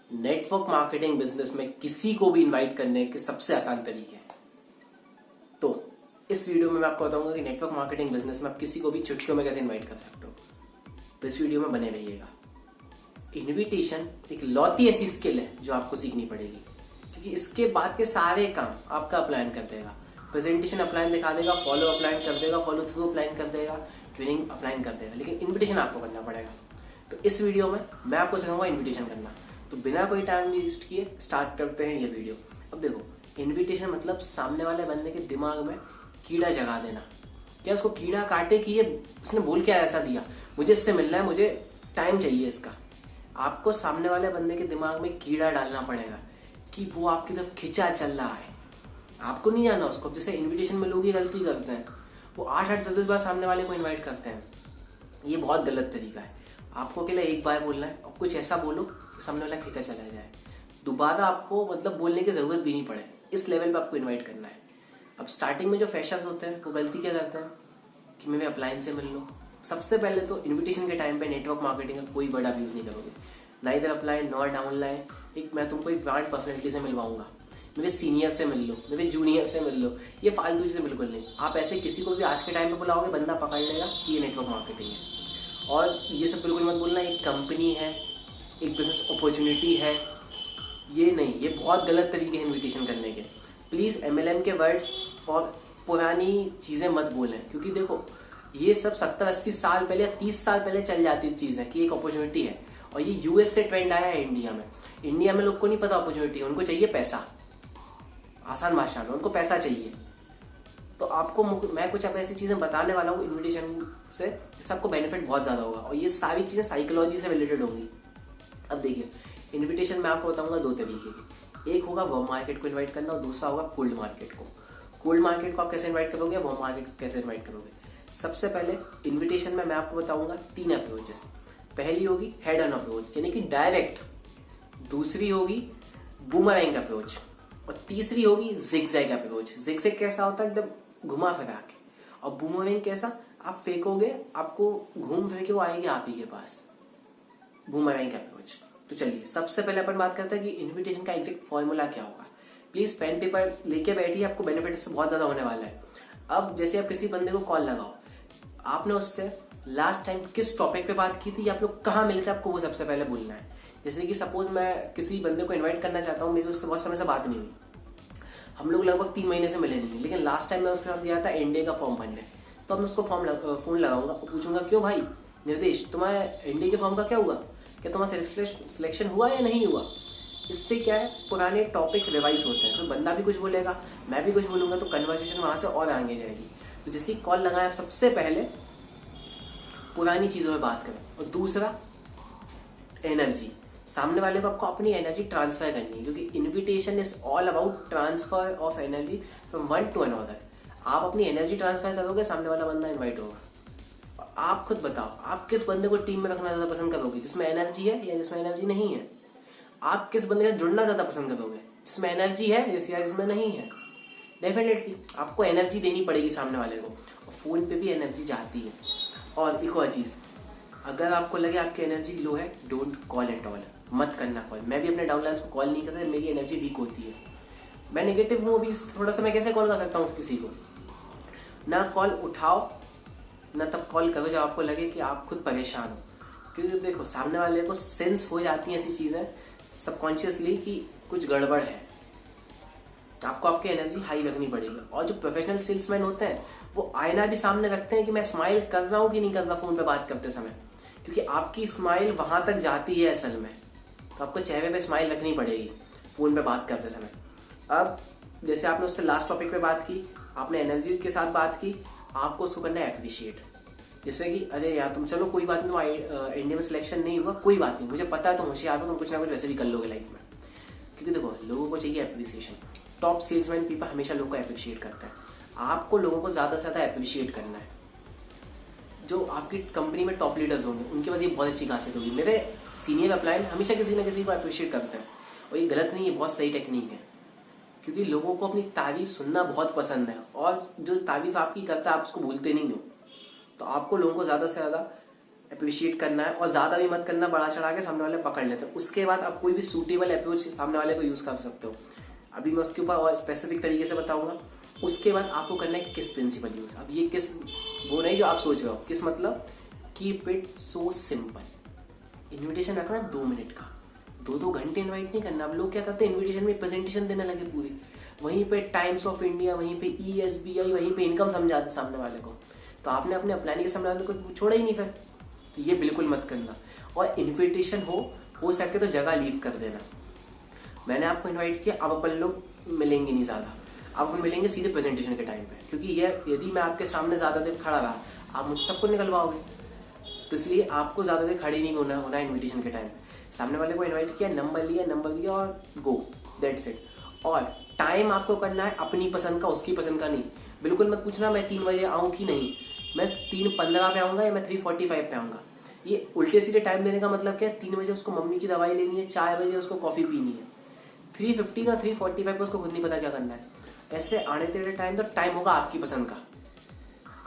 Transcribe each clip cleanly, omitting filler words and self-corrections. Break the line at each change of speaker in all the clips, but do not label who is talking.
Network marketing business में किसी को भी इनवाइट करने के सबसे आसान तरीके हैं। तो इस वीडियो में मैं आपको बताऊंगा कि नेटवर्क मार्केटिंग बिजनेस में आप किसी को भी चुटकियों में कैसे इनवाइट कर सकते हो। तो इस वीडियो में बने रहिएगा। इनविटेशन एक लौती ऐसी स्किल है जो आपको सीखनी पड़ेगी, क्योंकि इसके बाद के सारे काम आपका अपलाइन कर देगा। प्रेजेंटेशन अपलाइन दिखा देगा, फॉलो अपलाइन कर देगा, फॉलो थ्रू अपलाइन कर देगा, ट्रेनिंग अपलाइन कर देगा, लेकिन इनविटेशन आपको करना पड़ेगा। तो इस वीडियो में मैं आपको सिखाऊंगा इनविटेशन करना। तो बिना कोई टाइम वेस्ट किए स्टार्ट करते हैं ये वीडियो। अब देखो, इनविटेशन मतलब सामने वाले बंदे के दिमाग में कीड़ा जगा देना। क्या उसको कीड़ा काटे कि ये उसने बोल क्या ऐसा दिया, मुझे इससे मिलना है, मुझे टाइम चाहिए इसका। आपको सामने वाले बंदे के दिमाग में कीड़ा डालना पड़ेगा कि वो आपकी तरफ खिंचा चल रहा है। आपको नहीं जाना उसको। जैसे इनविटेशन में लोग ये गलती करते हैं, वो 8-10 बार सामने वाले को इनवाइट करते हैं। ये बहुत गलत तरीका है। आपको अकेला एक बार बोलना है और कुछ ऐसा बोलो कि सामने वाला खींचा चला जाए। दोबारा आपको बोलने की जरूरत भी नहीं पड़े, इस लेवल पे आपको इनवाइट करना है। अब स्टार्टिंग में जो फ्रेशर्स होते हैं वो गलती क्या करते हैं कि मैं अपलाइन से मिल लूँ। सबसे पहले तो इनविटेशन के टाइम पे नेटवर्क मार्केटिंग का कोई वर्ड आप यूज नहीं करोगे। ना इधर अपलाइन नॉट डाउनलाइन। मैं तुमको एक ब्रांड पर्सनैलिटी से मिलवाऊंगा, मेरे सीनियर से मिल लो, मेरे जूनियर से मिल लो, ये फालतू चीज़ें बिल्कुल नहीं। आप ऐसे किसी को भी आज के टाइम पे बुलाओगे, बंदा पकड़ लेगा कि ये नेटवर्क मार्केटिंग है। और ये सब बिल्कुल मत बोलना एक कंपनी है, एक बिजनेस अपॉर्चुनिटी है। ये नहीं, ये बहुत गलत तरीके हैं इनविटेशन करने के। प्लीज़ MLM के वर्ड्स और पुरानी चीज़ें मत बोलें, क्योंकि देखो ये सब 70-80 साल पहले या 30 साल पहले चल जाती चीज़ है कि एक अपॉर्चुनिटी है। और ये US से ट्रेंड आया है इंडिया में। इंडिया में लोग को नहीं पता अपॉर्चुनिटी है, उनको चाहिए पैसा। आसान भाषा में उनको पैसा चाहिए। तो आपको मैं कुछ अब ऐसी चीज़ें बताने वाला हूँ इनविटेशन से जिससे आपको बेनिफिट बहुत ज़्यादा होगा, और ये सारी चीज़ें साइकोलॉजी से रिलेटेड होंगी। अब देखिए, इनविटेशन मैं आपको बताऊंगा 2 तरीके की। एक होगा वार्म मार्केट को इनवाइट करना और दूसरा होगा कोल्ड मार्केट को। कोल्ड मार्केट को आप कैसे इन्वाइट करोगे, वार्म मार्केट को कैसे इन्वाइट करोगे। सबसे पहले इन्विटेशन में मैं आपको बताऊंगा 3 अप्रोचेस। पहली होगी हेड ऑन अप्रोच, यानी कि डायरेक्ट। दूसरी होगी बूमरैंग अप्रोच, और तीसरी होगी जिगजैग अप्रोच। जिगजैग कैसा होता है, एकदम घुमा फिरा के। और बूमरैंग कैसा, आप फेंकोगे, आपको घूम फिर के वो आएगी आप ही के पास। Boomerang approach. तो चलिए सबसे पहले अपन बात करते हैं कि इनविटेशन का एग्जैक्ट फॉर्मूला क्या होगा। प्लीज पेन पेपर लेके बैठिए, आपको बेनिफिट इससे बहुत ज्यादा होने वाला है। अब जैसे आप किसी बंदे को कॉल लगाओ, आपने उससे लास्ट टाइम किस टॉपिक पे बात की थी, आप लोग कहाँ मिले थे, आपको वो सबसे पहले बोलना है। जैसे कि सपोज मैं किसी बंदे को इनवाइट करना चाहता हूँ, मेरी उससे बहुत समय से बात नहीं हुई, हम लोग लगभग 3 महीने से मिले नहीं, लेकिन लास्ट टाइम मैं उसके साथ गया था NDA का फॉर्म भरने। तो मैं उसको फोन लगाऊंगा और पूछूंगा, क्यों भाई निर्देश, तुम्हारे NDA के फॉर्म का क्या हुआ, क्या तुम्हारा सिलेक्शन हुआ या नहीं हुआ। इससे क्या है, पुराने टॉपिक रिवाइज होते हैं। तो बंदा भी कुछ बोलेगा, मैं भी कुछ बोलूंगा, तो कन्वर्सेशन वहां से और आगे जाएगी। तो जैसे कॉल लगाए, आप सबसे पहले पुरानी चीजों में बात करें। और दूसरा एनर्जी, सामने वाले को आपको अपनी एनर्जी ट्रांसफर करनी है, क्योंकि invitation is all about transfer of energy from one two another. आप अपनी एनर्जी ट्रांसफर करोगे, सामने वाला बंदा इनवाइट होगा। आप खुद बताओ, आप किस बंदे को टीम में रखना ज्यादा पसंद करोगे, जिसमें एनर्जी है या जिसमें एनर्जी नहीं है। आप किस बंदे से जुड़ना ज्यादा पसंद करोगे, जिसमें एनर्जी है या जिसमें नहीं है। डेफिनेटली आपको एनर्जी देनी पड़ेगी सामने वाले को, और फोन पे भी एनर्जी जाती है। और एक और चीज, अगर आपको लगे आपकी एनर्जी लो है, डोंट कॉल एट ऑल, मत करना कॉल। मैं भी अपने डाउनलाइंस को कॉल नहीं करता, मेरी एनर्जी वीक होती है, मैं नेगेटिव हूँ अभी थोड़ा सा, मैं कैसे कॉल कर सकता हूँ किसी को। ना कॉल उठाओ, ना तब कॉल करो जब आपको लगे कि आप खुद परेशान हो। क्योंकि देखो, सामने वाले को सेंस हो जाती हैं ऐसी चीजें सबकॉन्शियसली कि कुछ गड़बड़ है। आपको आपकी एनर्जी हाई रखनी पड़ेगी। और जो प्रोफेशनल सेल्समैन होते हैं वो आईना भी सामने रखते हैं कि मैं स्माइल कर रहा हूँ कि नहीं कर रहा फोन पे बात करते समय, क्योंकि आपकी स्माइल वहां तक जाती है असल में। तो आपको चेहरे पे स्माइल रखनी पड़ेगी फोन पे बात करते समय। अब जैसे आपने उससे लास्ट टॉपिक पे बात की, आपने एनर्जी के साथ बात की, आपको उसको करना है अप्रिशिएट। जैसे कि अरे यार तुम, चलो कोई बात नहीं, इंडिया में सिलेक्शन नहीं हुआ, कोई बात नहीं, मुझे पता है तुम होशियार हो, तुम कुछ ना कुछ वैसे भी कर लोगे लाइफ में। क्योंकि देखो, लोगों को चाहिए अप्रिसिएशन। टॉप सेल्समैन पीपल हमेशा लोगों को अप्रिशिएट करता है। आपको लोगों को ज्यादा से ज्यादा अप्रिशिएट करना है। जो आपकी कंपनी में टॉप लीडर्स होंगे उनके पास ये बहुत अच्छी खासियत होगी। मेरे सीनियर अपलाइन हमेशा किसी ना किसी को अप्रिशिएट करते हैं, और ये गलत नहीं है, बहुत सही टेक्निक है। क्योंकि लोगों को अपनी तारीफ सुनना बहुत पसंद है, और जो तारीफ आपकी करता है आप उसको भूलते नहीं हो। तो आपको लोगों को ज्यादा से ज्यादा अप्रिशिएट करना है और ज्यादा भी मत करना, बड़ा चढ़ा के सामने वाले पकड़ लेते हैं। उसके बाद आप कोई भी सूटेबल अप्रोच सामने वाले को यूज कर सकते हो। अभी मैं उसके ऊपर और स्पेसिफिक तरीके से बताऊंगा। उसके बाद आपको करना है किस प्रिंसिपल यूज। अब ये किस वो नहीं जो आप सोच रहे हो, किस मतलब keep it so simple. Invitation रखना 2 मिनट का, 2 घंटे इन्वाइट नहीं करना। अब लोग क्या करते हैं, इन्विटेशन में प्रेजेंटेशन देने लगे पूरी, वहीं पे टाइम्स ऑफ इंडिया, वहीं पे ESBI, वहीं पे इनकम समझाते सामने वाले को। तो आपने अपने प्लानिंग के सामने वाले को छोड़ा ही नहीं फिर। तो ये बिल्कुल मत करना। और इन्विटेशन हो सके तो जगह लीव कर देना। मैंने आपको इन्वाइट किया, अब अपन लोग मिलेंगे नहीं ज्यादा, अब अपन मिलेंगे सीधे प्रेजेंटेशन के टाइम पे, क्योंकि ये यदि मैं आपके सामने ज्यादा देर खड़ा रहा आप मुझसे सबको निकलवाओगे। तो इसलिए आपको ज्यादा देर खड़े नहीं होना इन्विटेशन के टाइम। सामने वाले को इन्वाइट किया, नंबर लिया और गो, दैट्स इट। और टाइम आपको करना है अपनी पसंद का, उसकी पसंद का नहीं। बिल्कुल मत पूछना मैं 3 बजे आऊँ कि नहीं, मैं 3:15 पे आऊंगा या मैं 3:45 पे आऊंगा। ये उल्टे सीधे टाइम देने का मतलब क्या है, 3 बजे उसको मम्मी की दवाई लेनी है, 4 बजे उसको कॉफी पीनी है, 3:15 और 3:45 पे उसको खुद नहीं पता क्या करना है। ऐसे आने तेरे टाइम, तो टाइम होगा आपकी पसंद का।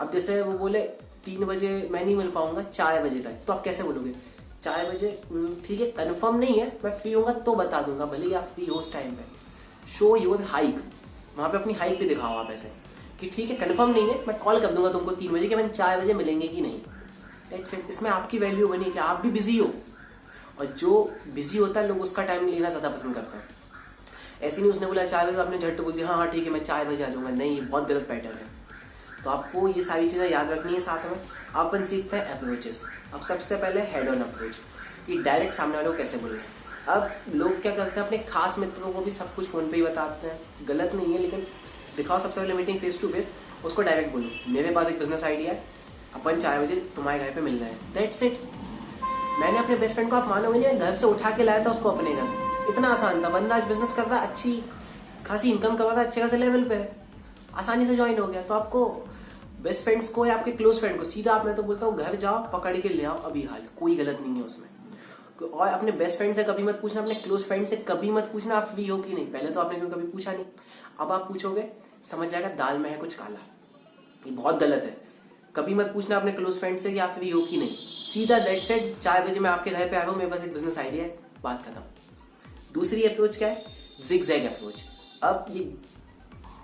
अब जैसे वो बोले 3 बजे मैं नहीं मिल पाऊंगा 4 बजे तक, तो आप कैसे बोलोगे 4 बजे ठीक है, कंफर्म नहीं है, मैं फ्री होऊंगा तो बता दूंगा, भले ही आप फ्री हो उस टाइम पे। शो योर हाइक, वहां पे अपनी हाइक भी दिखाओ आप ऐसे कि ठीक है कंफर्म नहीं है, मैं कॉल कर दूंगा तुमको 3 बजे कि मैं 4 बजे मिलेंगे कि नहीं। That's it. इसमें आपकी वैल्यू बनी कि आप भी बिजी हो, और जो बिजी होता है लोग उसका टाइम लेना ज्यादा पसंद करते हैं। ऐसे नहीं उसने बोला 4 बजे, आपने झट बोल दिया हाँ ठीक है मैं 4 बजे आ जाऊंगा, नहीं, बहुत गलत पैटर्न है। तो आपको ये सारी चीजें याद रखनी है। साथ में अपन सीखते हैं अप्रोचेस। अब सबसे पहले हेड ऑन अप्रोच, कि डायरेक्ट सामने वाले को कैसे बोलना है। अब लोग क्या करते हैं, अपने खास मित्रों को भी सब कुछ फोन पे ही बताते हैं, गलत नहीं है, लेकिन दिखाओ सबसे पहले मीटिंग फेस टू फेस, उसको डायरेक्ट बोलो मेरे पास एक बिजनेस आइडिया है, अपन 4 बजे तुम्हारे घर पे मिलना है, दैट्स इट। मैंने अपने बेस्ट फ्रेंड को, आप मानोगे नहीं, घर से उठा के लाया था उसको अपने घर। इतना आसान था, बंदा आज बिजनेस कर रहा है, अच्छी खासी इनकम कर रहा था, अच्छे खासे लेवल पे, आसानी से ज्वाइन हो गया। तो आपको बेस्ट फ्रेंड्स को या आपके क्लोज फ्रेंड को सीधा आप, मैं तो बोलता हूँ घर जाओ पकड़ के ले आओ अभी हाल, कोई गलत नहीं है उसमें। और अपने बेस्ट फ्रेंड से कभी मत पूछना, अपने क्लोज फ्रेंड से कभी मत पूछना आप फ्री हो कि नहीं। पहले तो आपने कभी पूछा नहीं, अब आप पूछोगे समझ जाएगा दाल में है कुछ काला, ये बहुत गलत है। कभी मत पूछना अपने क्लोज फ्रेंड से कि आप फ्री हो कि नहीं, सीधा दैट्स इट, 4 बजे मैं आपके घर पे आ रहा हूँ, मेरे पास एक बिजनेस आइडिया है, बात खत्म। दूसरी अप्रोच क्या है, जिगजैग अप्रोच। अब ये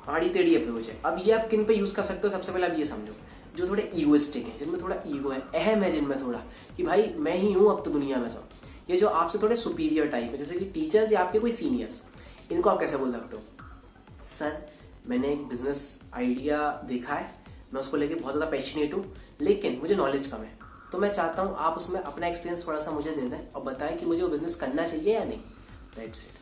आड़ी टेढ़ी अप्रोच है। अब ये आप किन पे यूज कर सकते हो, सबसे पहले आप ये समझो, जो थोड़े ईगोइस्टिक हैं, जिनमें थोड़ा ईगो है, अहम है जिनमें थोड़ा, कि भाई मैं ही हूं अब तो दुनिया में सब। ये जो आपसे थोड़े सुपीरियर टाइप है, जैसे कि टीचर्स या आपके कोई सीनियर्स, इनको आप कैसे बोल सकते हो, सर मैंने एक बिजनेस आइडिया देखा है, मैं उसको लेके बहुत ज्यादा पैशनेट हूँ, लेकिन मुझे नॉलेज कम है, तो मैं चाहता हूँ आप उसमें अपना एक्सपीरियंस थोड़ा सा मुझे दे दें और बताएं कि मुझे वो बिजनेस करना चाहिए या नहीं। That's it.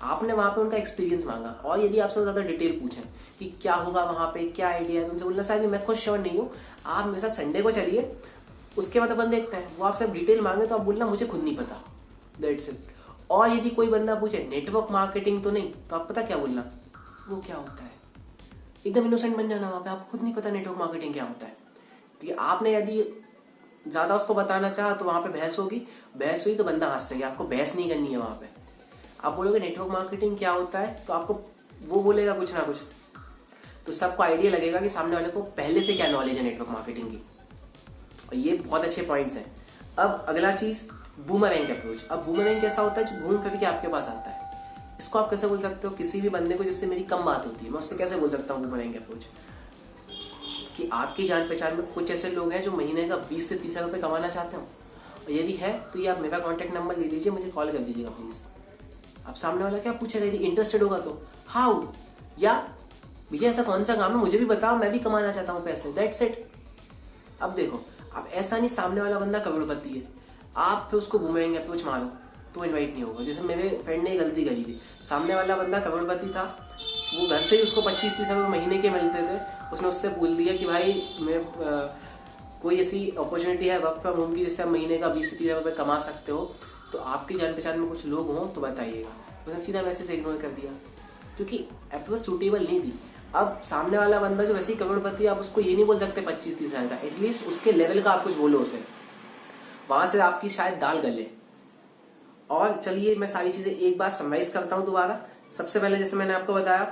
आपने वहां पे उनका एक्सपीरियंस मांगा, और यदि आपसे ज्यादा डिटेल पूछें कि क्या होगा वहां पे, क्या आइडिया है, तो उनसे बोलना साहब मैं खुद श्योर नहीं हूँ, आप मेरे साथ संडे को चलिए, उसके बाद अपन देखते हैं। वो आपसे डिटेल मांगे तो आप बोलना मुझे खुद नहीं पता, दैट्स इट। और यदि कोई बंदा पूछे नेटवर्क मार्केटिंग तो नहीं, तो आप पता क्या बोलना, वो क्या होता है, एकदम इनोसेंट बन जाना वहां पे, आपको खुद नहीं पता नेटवर्क मार्केटिंग क्या होता है। ठीक है, आपने यदि ज्यादा उसको बताना चाहा तो वहां पे बहस होगी, बहस हुई तो बंदा हंस सके, आपको बहस नहीं करनी है वहां पे। आप बोलोगे नेटवर्क मार्केटिंग क्या होता है, तो आपको वो बोलेगा कुछ ना कुछ, तो सबको आइडिया लगेगा कि सामने वाले को पहले से क्या नॉलेज है नेटवर्क मार्केटिंग की। और ये बहुत अच्छे पॉइंट्स हैं। अब अगला चीज बूमरैंग अप्रोच। अब बूमरैंग कैसा होता है, जो घूम फिर के आपके पास आता है। इसको आप कैसे बोल सकते हो, किसी भी बंदे को जिससे मेरी कम बात होती है, मैं उससे कैसे बोल सकता हूँ बूमरैंग अप्रोच, कि आपकी जान पहचान में कुछ ऐसे लोग हैं जो महीने का 20 से 30 रुपए कमाना चाहते हो, और यदि है तो ये आप मेरा कॉन्टेक्ट नंबर ले लीजिए, मुझे कॉल कर दीजिएगा प्लीज। अब सामने वाला क्या पूछेगा, यदि इंटरेस्टेड होगा तो हाउ, या भैया ऐसा कौन सा काम है मुझे भी बताओ, मैं भी कमाना चाहता हूँ पैसे, दैट्स इट। अब देखो, अब ऐसा नहीं सामने वाला बंदा करोड़पति है, आप फिर उसको बूमरैंग अप्रोच मारो तो इनवाइट नहीं होगा। जैसे मेरे फ्रेंड ने गलती करी थी, सामने वाला बंदा करोड़पति था, वो घर से ही उसको 25-30 रुपये महीने के मिलते थे, उसने उससे बोल दिया कि भाई मैं कोई ऐसी अपॉर्चुनिटी है वर्क फ्रॉम होम की जिससे आप महीने का 20 से 30 रुपये कमा सकते हो, तो आपकी जान पहचान में कुछ लोग हों तो बताइएगा। उसने सीधा मैसेज इग्नोर कर दिया, क्योंकि अप्रोच सूटेबल नहीं थी। अब सामने वाला बंदा जो वैसे ही करोड़पति, आप उसको ये नहीं बोल सकते 25-30 हज़ार का, एटलीस्ट उसके लेवल का आप कुछ बोलो उसे, वहां से आपकी शायद दाल गले। और चलिए मैं सारी चीजें एक बार समराइज करता हूं दोबारा। सबसे पहले जैसे मैंने आपको बताया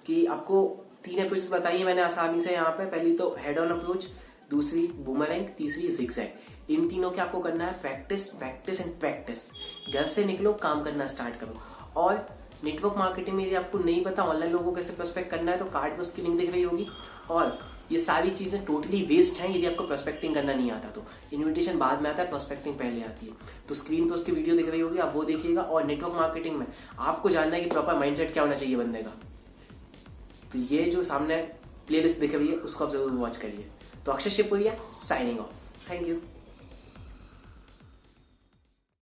कि आपको 3 अप्रोचेस बताइए मैंने आसानी से यहाँ पे। पहली तो हेड ऑन अप्रोच, दूसरी बूमरैंग, तीसरी जिगजैग। इन तीनों के आपको करना है प्रैक्टिस, प्रैक्टिस एंड प्रैक्टिस। घर से निकलो, काम करना स्टार्ट करो। और नेटवर्क मार्केटिंग में यदि आपको नहीं पता ऑनलाइन लोगों को कैसे प्रोस्पेक्ट करना है तो कार्ड में उसकी लिंक दिख रही होगी। और ये सारी चीजें टोटली वेस्ट हैं यदि आपको प्रोस्पेक्टिंग करना नहीं आता तो। इन्विटेशन बाद में आता है, प्रोस्पेक्टिंग पहले आती है। तो स्क्रीन पे उसकी वीडियो दिख रही होगी, आप वो देखिएगा। और नेटवर्क मार्केटिंग में आपको जानना है कि प्रॉपर माइंडसेट क्या होना चाहिए बंदे का। तो ये जो सामने प्लेलिस्ट दिख रही है उसको आप जरूर वॉच करिए। तो Akshay Shivpuriya signing off. Thank you.